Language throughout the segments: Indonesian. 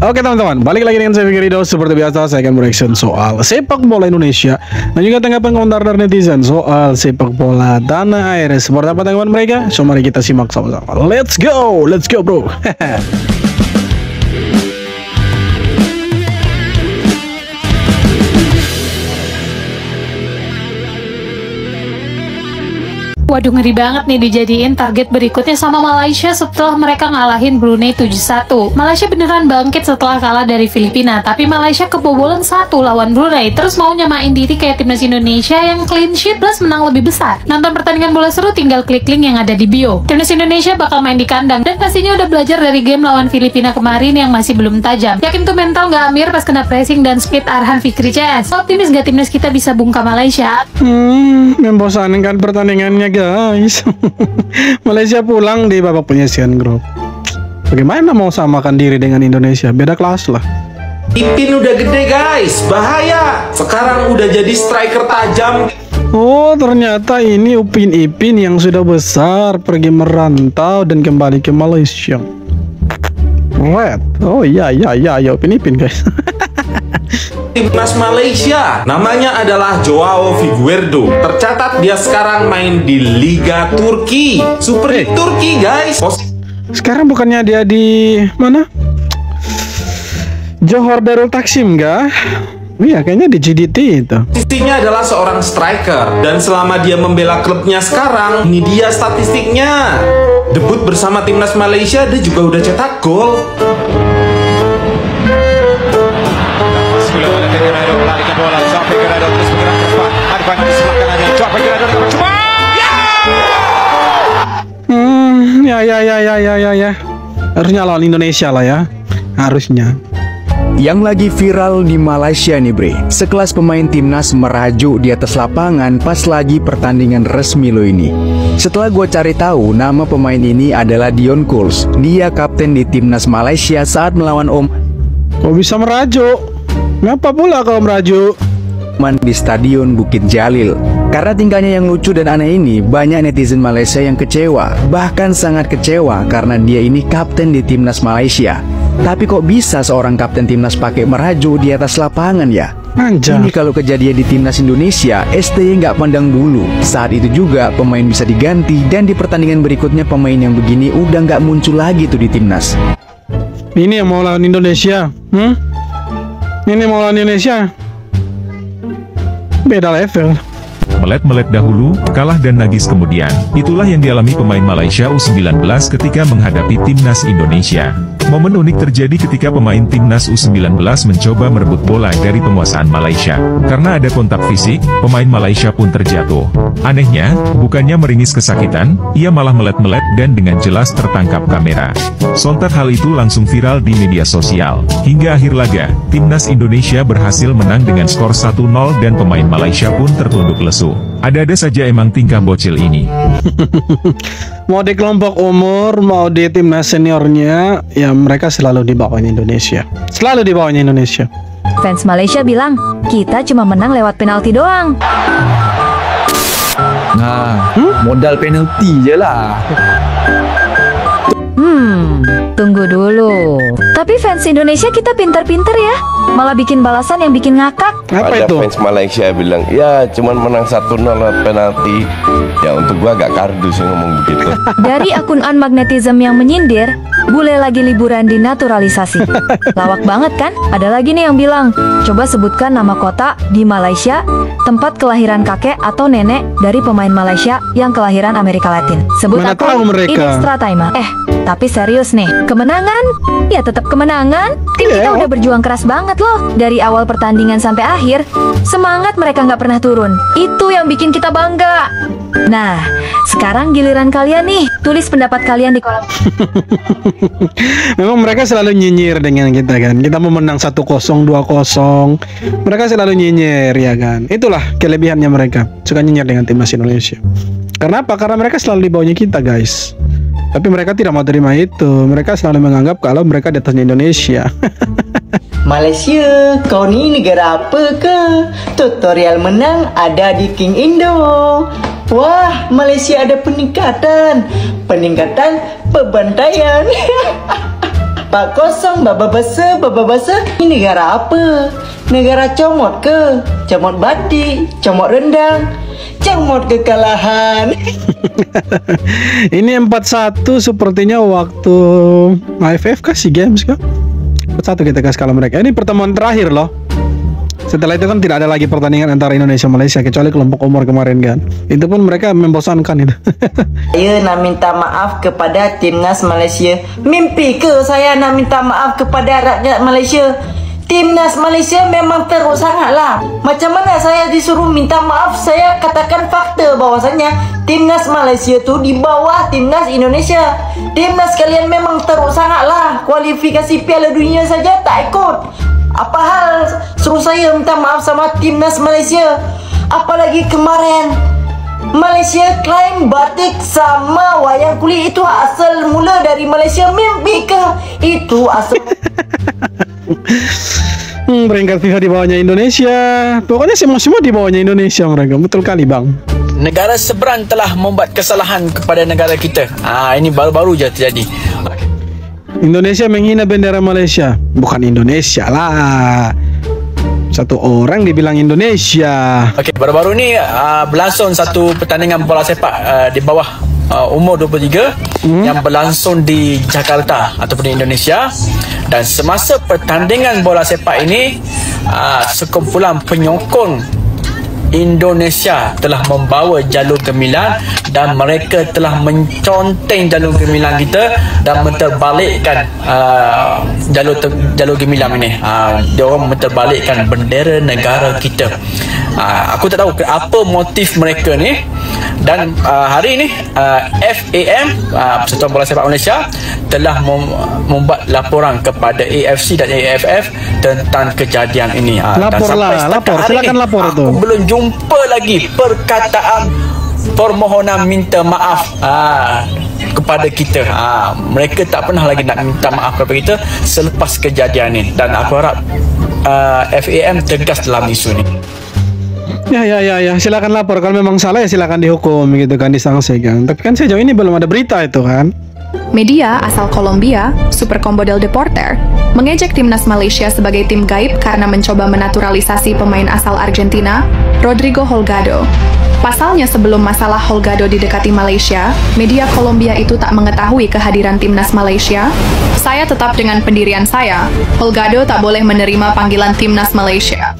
Oke teman-teman, balik lagi dengan saya Fikri Rido. Seperti biasa saya akan bereaction soal sepak bola Indonesia dan juga tanggapan komentar dari netizen soal sepak bola tanah air. Seperti apa tanggapan mereka? So mari kita simak sama-sama. Let's go bro. Waduh, ngeri banget nih dijadiin target berikutnya sama Malaysia setelah mereka ngalahin Brunei 7-1. Malaysia beneran bangkit setelah kalah dari Filipina, tapi Malaysia kebobolan 1 lawan Brunei, terus mau nyamain diri kayak timnas Indonesia yang clean sheet plus menang lebih besar. Nonton pertandingan bola seru tinggal klik link yang ada di bio. Timnas Indonesia bakal main di kandang dan pastinya udah belajar dari game lawan Filipina kemarin yang masih belum tajam. Yakin tuh mental nggak amir pas kena pressing dan speed Arhan Fikri CS. Optimis gak timnas kita bisa bungkam Malaysia? Membosankan pertandingannya guys. Malaysia pulang di babak penyisihan grup. Bagaimana mau samakan diri dengan Indonesia? Beda kelas lah. Ipin udah gede guys, bahaya. Sekarang udah jadi striker tajam. Oh, ternyata ini Upin Ipin yang sudah besar pergi merantau dan kembali ke Malaysia. Red. Oh iya Upin Ipin guys. Timnas Malaysia namanya adalah Joao Figueiredo. Tercatat dia sekarang main di Liga Turki, Super League Turki guys. Sekarang bukannya dia di mana? Johor Darul Taksim kah? Iya, kayaknya di GDT itu. Posisinya adalah seorang striker dan selama dia membela klubnya sekarang, ini dia statistiknya. Debut bersama timnas Malaysia dia juga udah cetak gol. Ya. Harusnya lawan Indonesia lah ya. Harusnya. Yang lagi viral di Malaysia nih bre, sekelas pemain timnas merajuk di atas lapangan pas lagi pertandingan resmi lo ini. Setelah gue cari tahu, nama pemain ini adalah Dion Kuls. Dia kapten di timnas Malaysia saat melawan Kok bisa merajuk? Ngapa pula kalau merajuk? di Stadion Bukit Jalil. Karena tingkahnya yang lucu dan aneh ini, banyak netizen Malaysia yang kecewa, bahkan sangat kecewa karena dia ini kapten di timnas Malaysia. Tapi kok bisa seorang kapten timnas pakai merajuk di atas lapangan ya? Anjay. Ini kalau kejadian di timnas Indonesia, STY nggak pandang bulu. Saat itu juga pemain bisa diganti dan di pertandingan berikutnya pemain yang begini udah nggak muncul lagi tuh di timnas. Ini yang mau lawan Indonesia, Ini mau lawan Indonesia. Beda level. Melet-melet dahulu, kalah dan nagis kemudian. Itulah yang dialami pemain Malaysia U19 ketika menghadapi timnas Indonesia. Momen unik terjadi ketika pemain timnas U19 mencoba merebut bola dari penguasaan Malaysia. Karena ada kontak fisik, pemain Malaysia pun terjatuh. Anehnya, bukannya meringis kesakitan, ia malah melet-melet dan dengan jelas tertangkap kamera. Sontak hal itu langsung viral di media sosial. Hingga akhir laga, timnas Indonesia berhasil menang dengan skor 1-0 dan pemain Malaysia pun tertunduk lesu. Ada-ada saja emang tingkah bocil ini. Mau di kelompok umur, mau di timnas seniornya, ya mereka selalu di bawahnya Indonesia. Selalu di bawahnya Indonesia. Fans Malaysia bilang, kita cuma menang lewat penalti doang. Nah, modal penalti je lah. Tunggu dulu. Tapi fans Indonesia kita pintar-pintar ya. Malah bikin balasan yang bikin ngakak. Apa ada itu? fans Malaysia bilang, ya cuman menang 1-0 lewat penalti. Ya untuk gua agak kardus ngomong begitu. Dari akun Unmagnetism yang menyindir, bule lagi liburan dinaturalisasi. Lawak banget kan? Ada lagi nih yang bilang, coba sebutkan nama kota di Malaysia, tempat kelahiran kakek atau nenek dari pemain Malaysia yang kelahiran Amerika Latin. Sebut Mana tahu akun mereka. Idestra Taima. Tapi serius nih, kemenangan? Ya tetap kemenangan. Tim kita udah berjuang keras banget loh. Dari awal pertandingan sampai akhir, semangat mereka nggak pernah turun. Itu yang bikin kita bangga. Nah, sekarang giliran kalian nih. Tulis pendapat kalian di kolom. Memang mereka selalu nyinyir dengan kita kan. Kita mau menang 1-0, 2-0. Mereka selalu nyinyir ya kan. Itulah kelebihannya mereka. Suka nyinyir dengan timnas Indonesia. Karena apa? Karena mereka selalu di bawahnya kita guys. Tapi mereka tidak mau terima itu. Mereka selalu menganggap kalau mereka di atasnya Indonesia. Malaysia, kau ni negara apa ke? Tutorial menang ada di King Indo. Wah, Malaysia ada peningkatan pembantaian. 4-0 bababasa. Ini negara apa? Negara comot ke? Comot batik, comot rendang, comot kekalahan. Ini 4-1 sepertinya waktu AFF kah SEA Games kah? 4-1 kita kasih kalah mereka. Ini pertemuan terakhir loh. Setelah itu kan tidak ada lagi pertandingan antara Indonesia Malaysia kecuali kelompok umur kemarin kan. Itu pun mereka membosankan itu. Saya nak minta maaf kepada timnas Malaysia. Mimpi ke saya nak minta maaf kepada rakyat Malaysia? Timnas Malaysia memang teruk sangatlah. Macam mana saya disuruh minta maaf? Saya katakan fakta bahwasanya timnas Malaysia tu di bawah timnas Indonesia. Timnas kalian memang teruk sangatlah. Kualifikasi Piala Dunia saja tak ikut. Apa hal suruh saya minta maaf sama timnas Malaysia? Apalagi kemarin Malaysia klaim batik sama wayang kulit itu asal mula dari Malaysia. Mimpi ke? Itu asal peringkat FIFA di bawahnya Indonesia. Pokoknya semua di bawahnya Indonesia mereka. Betul kali bang. Negara seberang telah membuat kesalahan kepada negara kita. Ini baru-baru je terjadi. Indonesia menghina bendera Malaysia. Bukan Indonesia lah. Satu orang dibilang Indonesia. Okey, baru-baru ni berlangsung satu pertandingan bola sepak di bawah umur 23 yang berlangsung di Jakarta ataupun di Indonesia. Dan semasa pertandingan bola sepak ini, sekumpulan penyokong Indonesia telah membawa jalur gemilang dan mereka telah menconteng jalur gemilang kita dan menterbalikkan jalur gemilang ini. Dia orang menterbalikkan bendera negara kita. Aku tak tahu apa motif mereka ni. Dan hari ini FAM, Persatuan Bola Sepak Malaysia, telah membuat laporan kepada AFC dan AFF tentang kejadian ini. Lapor, silakan lapor tu. Aku belum jumpa lagi perkataan permohonan minta maaf kepada kita. Mereka tak pernah lagi nak minta maaf kepada kita selepas kejadian ini. Dan aku harap FAM tegas dalam isu ni. Ya, silakan lapor. Kalau memang salah ya silakan dihukum gitu kan, disangsikan. Tapi kan sejauh ini belum ada berita itu kan. Media asal Kolombia, Super Combo del Deporte, mengejek timnas Malaysia sebagai tim gaib karena mencoba menaturalisasi pemain asal Argentina, Rodrigo Holgado. Pasalnya sebelum masalah Holgado didekati Malaysia, media Kolombia itu tak mengetahui kehadiran timnas Malaysia. Saya tetap dengan pendirian saya, Holgado tak boleh menerima panggilan timnas Malaysia.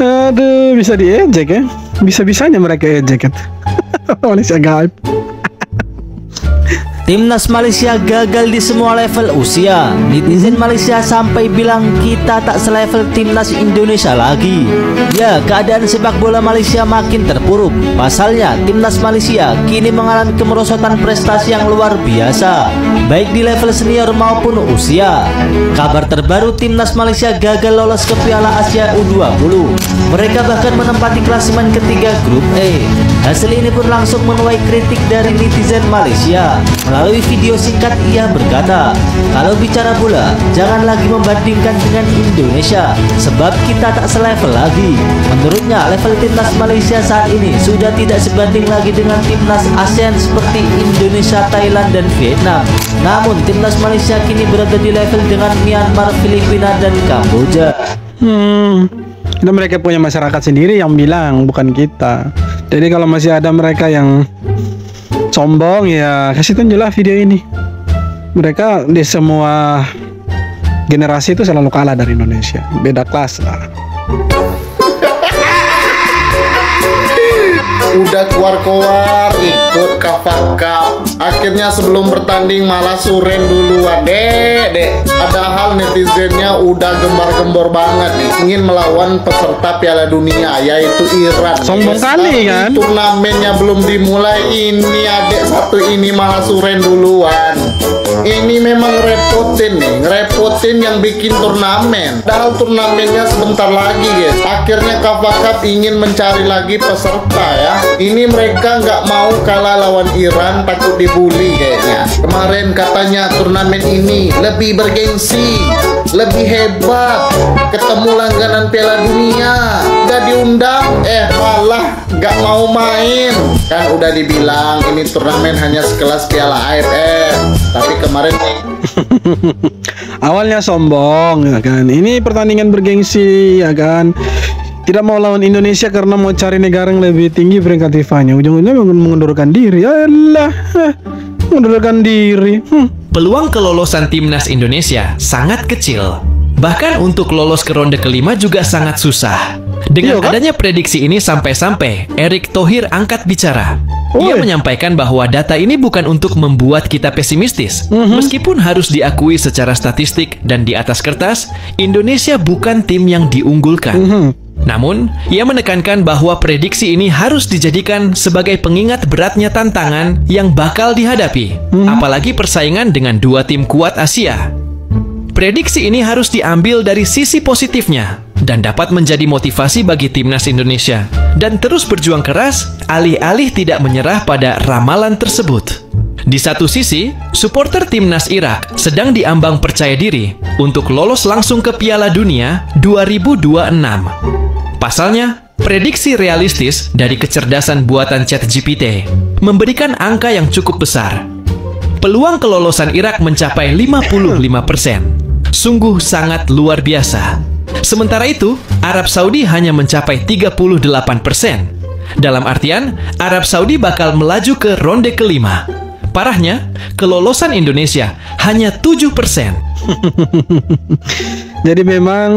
Aduh, bisa diejek ya. Bisa-bisanya mereka ejek kan. Malaysia gaib. Timnas Malaysia gagal di semua level usia. Netizen Malaysia sampai bilang kita tak selevel timnas Indonesia lagi. Ya, keadaan sepak bola Malaysia makin terpuruk. Pasalnya, timnas Malaysia kini mengalami kemerosotan prestasi yang luar biasa, baik di level senior maupun usia. Kabar terbaru, timnas Malaysia gagal lolos ke Piala Asia U20. Mereka bahkan menempati klasemen ketiga grup E. Hasil ini pun langsung menuai kritik dari netizen Malaysia. Melalui video singkat ia berkata, kalau bicara bola, jangan lagi membandingkan dengan Indonesia, sebab kita tak selevel lagi. Menurutnya, level timnas Malaysia saat ini sudah tidak sebanding lagi dengan timnas ASEAN seperti Indonesia, Thailand, dan Vietnam. Namun, timnas Malaysia kini berada di level dengan Myanmar, Filipina, dan Kamboja. Itu mereka punya masyarakat sendiri yang bilang, bukan kita. Jadi kalau masih ada mereka yang sombong ya kasih tunjuklah video ini. Mereka di semua generasi itu selalu kalah dari Indonesia. Beda kelas lah. Udah keluar ikut Kafar Cup. Akhirnya sebelum bertanding malah suren duluan. Dek, padahal netizennya udah gembar-gembor banget nih, ingin melawan peserta Piala Dunia yaitu Iran. Sombong kali kan. Turnamennya belum dimulai, ini adek satu ini malah suren duluan. Ini memang ngerepotin yang bikin turnamen. Padahal turnamennya sebentar lagi guys. Akhirnya Kafar Cup ingin mencari lagi peserta ya. Ini mereka nggak mau kalah lawan Iran, takut dibully kayaknya. Kemarin katanya turnamen ini lebih bergengsi, lebih hebat, ketemu langganan Piala Dunia, udah diundang, malah nggak mau main. Kan udah dibilang ini turnamen hanya sekelas Piala AFF. Tapi kemarin awalnya sombong ya kan. Ini pertandingan bergengsi ya kan. Tidak mau lawan Indonesia karena mau cari negara yang lebih tinggi peringkat FIFA-nya. Ujung-ujungnya mengundurkan diri. Alah, mengundurkan diri. Peluang kelolosan timnas Indonesia sangat kecil. Bahkan untuk lolos ke ronde kelima juga sangat susah. Dengan adanya prediksi ini sampai-sampai Erick Thohir angkat bicara. Ia menyampaikan bahwa data ini bukan untuk membuat kita pesimistis. Meskipun harus diakui secara statistik dan di atas kertas, Indonesia bukan tim yang diunggulkan. Namun, ia menekankan bahwa prediksi ini harus dijadikan sebagai pengingat beratnya tantangan yang bakal dihadapi, apalagi persaingan dengan dua tim kuat Asia. Prediksi ini harus diambil dari sisi positifnya dan dapat menjadi motivasi bagi timnas Indonesia dan terus berjuang keras alih-alih tidak menyerah pada ramalan tersebut. Di satu sisi, supporter timnas Irak sedang diambang percaya diri untuk lolos langsung ke Piala Dunia 2026. Pasalnya, prediksi realistis dari kecerdasan buatan ChatGPT memberikan angka yang cukup besar. Peluang kelolosan Irak mencapai 55%. Sungguh sangat luar biasa. Sementara itu, Arab Saudi hanya mencapai 38%. Dalam artian, Arab Saudi bakal melaju ke ronde kelima. Parahnya, kelolosan Indonesia hanya 7%. Jadi memang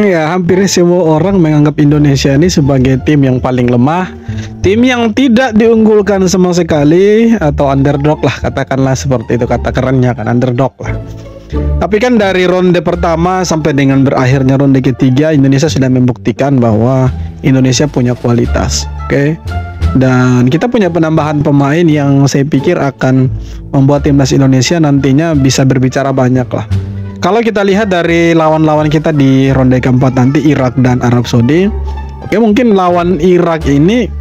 ya hampir semua orang menganggap Indonesia ini sebagai tim yang paling lemah, tim yang tidak diunggulkan sama sekali, atau underdog lah, katakanlah seperti itu kata kerennya kan, underdog lah. Tapi kan dari ronde pertama sampai dengan berakhirnya ronde ketiga, Indonesia sudah membuktikan bahwa Indonesia punya kualitas, oke? Dan kita punya penambahan pemain yang saya pikir akan membuat timnas Indonesia nantinya bisa berbicara banyak lah. Kalau kita lihat dari lawan-lawan kita di ronde keempat nanti, Irak dan Arab Saudi, oke, mungkin lawan Irak ini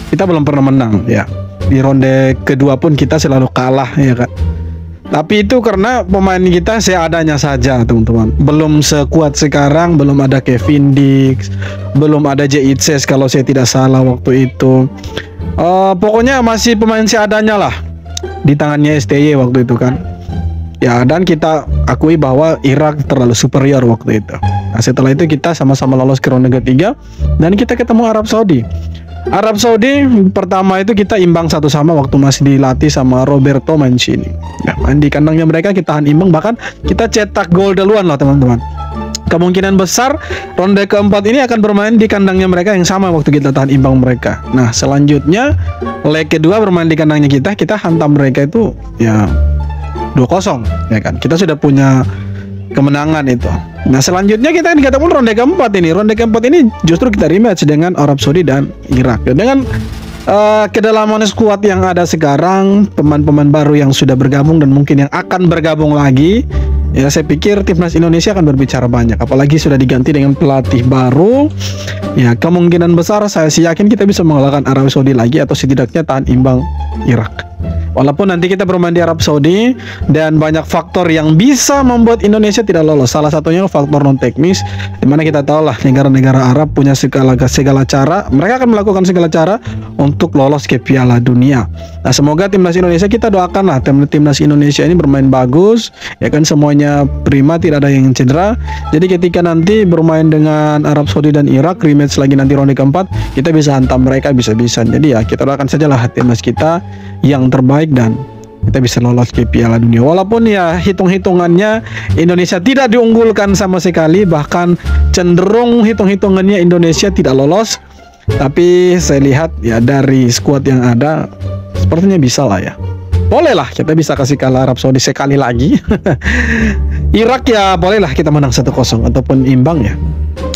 kita belum pernah menang ya. Di ronde kedua pun kita selalu kalah ya kan. Tapi itu karena pemain kita seadanya saja teman-teman. Belum sekuat sekarang, belum ada Kevin Dix, belum ada Jitses kalau saya tidak salah waktu itu. Pokoknya masih pemain seadanya lah di tangannya STY waktu itu kan. Ya, dan kita akui bahwa Irak terlalu superior waktu itu. Nah, setelah itu kita sama-sama lolos ke ronde ketiga dan kita ketemu Arab Saudi. Arab Saudi pertama itu kita imbang 1-1 waktu masih dilatih sama Roberto Mancini. Nah, main di kandangnya mereka kita tahan imbang, bahkan kita cetak gol duluan loh teman-teman. Kemungkinan besar ronde keempat ini akan bermain di kandangnya mereka yang sama waktu kita tahan imbang mereka. Nah, selanjutnya leg kedua bermain di kandangnya kita hantam mereka itu ya 2-0 ya kan. Kita sudah punya kemenangan itu. Nah, selanjutnya kita ketemu ronde keempat ini. Ronde keempat ini justru kita rematch dengan Arab Saudi dan Irak. Dengan kedalaman skuad yang ada sekarang, pemain-pemain baru yang sudah bergabung dan mungkin yang akan bergabung lagi, ya saya pikir timnas Indonesia akan berbicara banyak. Apalagi sudah diganti dengan pelatih baru. Ya, kemungkinan besar saya sih yakin kita bisa mengalahkan Arab Saudi lagi atau setidaknya tahan imbang Irak. Walaupun nanti kita bermain di Arab Saudi dan banyak faktor yang bisa membuat Indonesia tidak lolos. Salah satunya faktor non teknis, dimana kita tahu lah negara-negara Arab punya segala cara. Mereka akan melakukan segala cara untuk lolos ke Piala Dunia. Nah, semoga timnas Indonesia, kita doakan lah timnas Indonesia ini bermain bagus, ya kan, semuanya prima, tidak ada yang cedera. Jadi ketika nanti bermain dengan Arab Saudi dan Irak rematch lagi nanti ronde keempat, kita bisa hantam mereka bisa-bisa. Jadi ya kita doakan sajalah timnas kita yang terbaik dan kita bisa lolos ke Piala Dunia. Walaupun ya hitung-hitungannya Indonesia tidak diunggulkan sama sekali, bahkan cenderung hitung-hitungannya Indonesia tidak lolos. Tapi saya lihat ya dari skuad yang ada sepertinya bisa lah ya. Boleh lah kita bisa kasih kalah Arab Saudi sekali lagi. Irak ya bolehlah kita menang 1-0 ataupun imbang ya.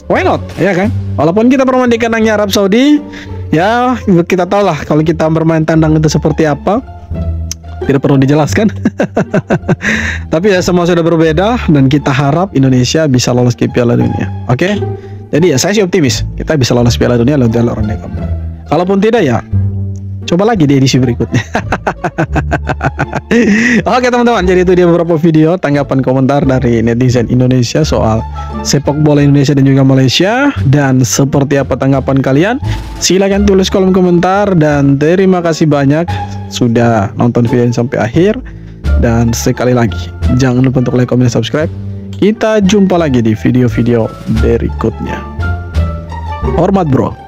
Why not? Ya kan? Walaupun kita bermain di kandangnya Arab Saudi, ya kita tahu lah kalau kita bermain tandang itu seperti apa. Tidak perlu dijelaskan. Tapi ya semua sudah berbeda dan kita harap Indonesia bisa lolos ke Piala Dunia. Oke? Jadi ya saya sih optimis kita bisa lolos Piala Dunia lewat jalur ronde keempat. Kalaupun tidak ya coba lagi di edisi berikutnya. Oke teman-teman, jadi itu dia beberapa video tanggapan komentar dari netizen Indonesia soal sepak bola Indonesia dan juga Malaysia. Dan seperti apa tanggapan kalian? Silahkan tulis kolom komentar. Dan terima kasih banyak sudah nonton video ini sampai akhir. Dan sekali lagi, jangan lupa untuk like, comment, dan subscribe. Kita jumpa lagi di video-video berikutnya. Hormat bro.